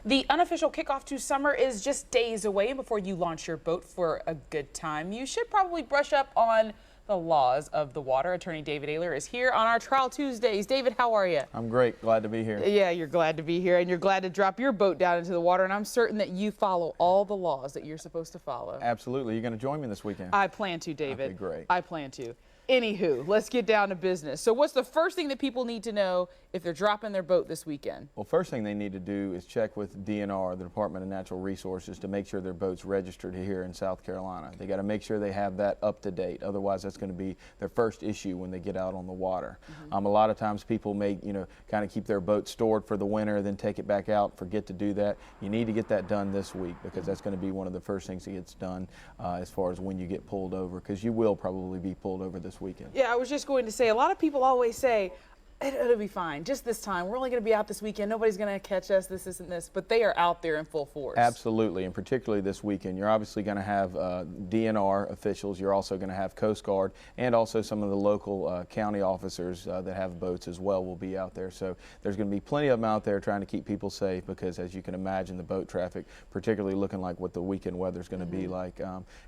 The unofficial kickoff to summer is just days away, and before you launch your boat for a good time, you should probably brush up on the laws of the water. Attorney David Aylor is here on our Trial Tuesdays. David, how are you? I'm great. Glad to be here. Yeah, you're glad to be here, and you're glad to drop your boat down into the water, and I'm certain that you follow all the laws that you're supposed to follow. Absolutely. You're going to join me this weekend? I plan to, David. Okay, great. I plan to. Anywho, let's get down to business. So what's the first thing that people need to know if they're dropping their boat this weekend? Well, first thing they need to do is check with DNR, the Department of Natural Resources, to make sure their boat's registered here in South Carolina. They got to make sure they have that up to date. Otherwise, that's going to be their first issue when they get out on the water. A lot of times people may, kind of keep their boat stored for the winter, then take it back out, forget to do that. You need to get that done this week because that's going to be one of the first things that gets done as far as when you get pulled over, because you will probably be pulled over this weekend. Yeah, I was just going to say, a lot of people always say, it'll be fine, just this time. We're only going to be out this weekend. Nobody's going to catch us. This isn't this. But they are out there in full force. Absolutely, and particularly this weekend. You're obviously going to have DNR officials. You're also going to have Coast Guard, and also some of the local county officers that have boats as well will be out there. So there's going to be plenty of them out there trying to keep people safe because, as you can imagine, the boat traffic, particularly looking like what the weekend weather is going to be like,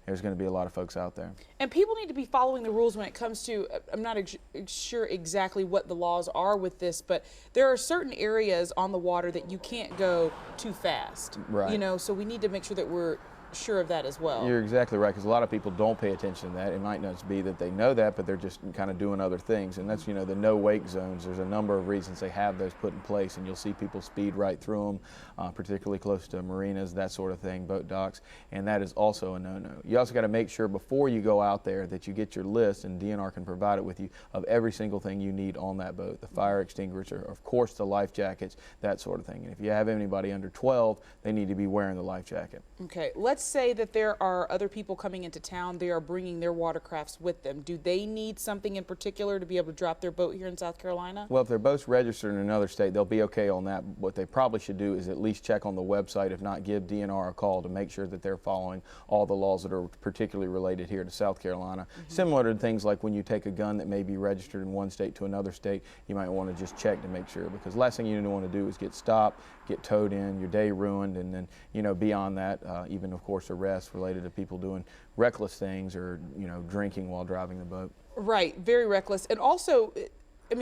there's going to be a lot of folks out there. And people need to be following the rules when it comes to, I'm not sure exactly what the laws are with this, but there are certain areas on the water that you can't go too fast. Right. So we need to make sure that we're sure of that as well. You're exactly right, because a lot of people don't pay attention to that. It might not be that they know that, but they're just kind of doing other things. And that's, the no wake zones. There's a number of reasons they have those put in place, and you'll see people speed right through them, particularly close to marinas, that sort of thing, boat docks, and that is also a no-no. You also got to make sure before you go out there that you get your list, and DNR can provide it with you, of every single thing you need on that boat. The fire extinguisher, of course the life jackets, that sort of thing. And if you have anybody under 12, they need to be wearing the life jacket. Okay, let's say that there are other people coming into town. They are bringing their watercrafts with them. Do they need something in particular to be able to drop their boat here in South Carolina? Well, if their boat's registered in another state, they'll be okay on that. What they probably should do is at least check on the website, if not give DNR a call to make sure that they're following all the laws that are particularly related here to South Carolina. Similar to things like when you take a gun that may be registered in one state to another state, you might want to just check to make sure, because the last thing you want to do is get stopped, get towed in, your day ruined, and then, beyond that, even of course arrests related to people doing reckless things or, drinking while driving the boat. Right, very reckless. And also,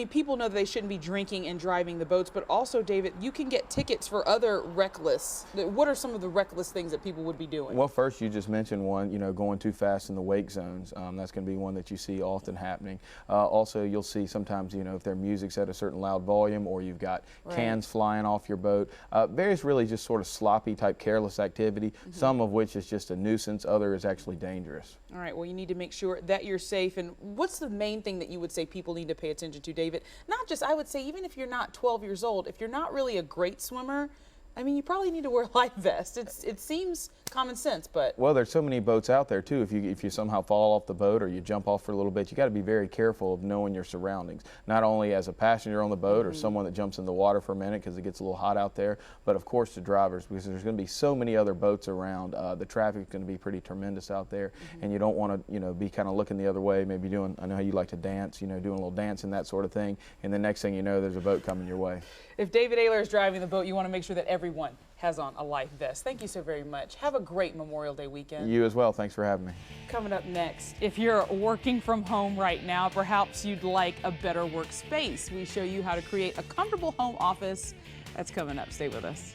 people know that they shouldn't be drinking and driving the boats, but also, David, you can get tickets for other reckless. What are some of the reckless things that people would be doing? Well, first, you just mentioned one, going too fast in the wake zones. That's going to be one that you see often happening. Also, you'll see sometimes, if their music's at a certain loud volume, or you've got cans flying off your boat. Various really just sort of sloppy type careless activity, some of which is just a nuisance, other is actually dangerous. All right, well, you need to make sure that you're safe. And what's the main thing that you would say people need to pay attention to, David? Not just, I would say, even if you're not 12 years old, if you're not really a great swimmer, you probably need to wear a life vest. It seems common sense, but... Well, there's so many boats out there, too. If you somehow fall off the boat or you jump off for a little bit, you got to be very careful of knowing your surroundings. Not only as a passenger on the boat or someone that jumps in the water for a minute because it gets a little hot out there, but of course the drivers, because there's going to be so many other boats around. The traffic is going to be pretty tremendous out there, and you don't want to, be kind of looking the other way, maybe doing, I know you like to dance, doing a little dance and that sort of thing, and the next thing you know, there's a boat coming your way. If David Aylor is driving the boat, you want to make sure that everyone has on a life vest. Thank you so very much. Have a great Memorial Day weekend. You as well. Thanks for having me. Coming up next, if you're working from home right now, perhaps you'd like a better workspace. We show you how to create a comfortable home office. That's coming up. Stay with us.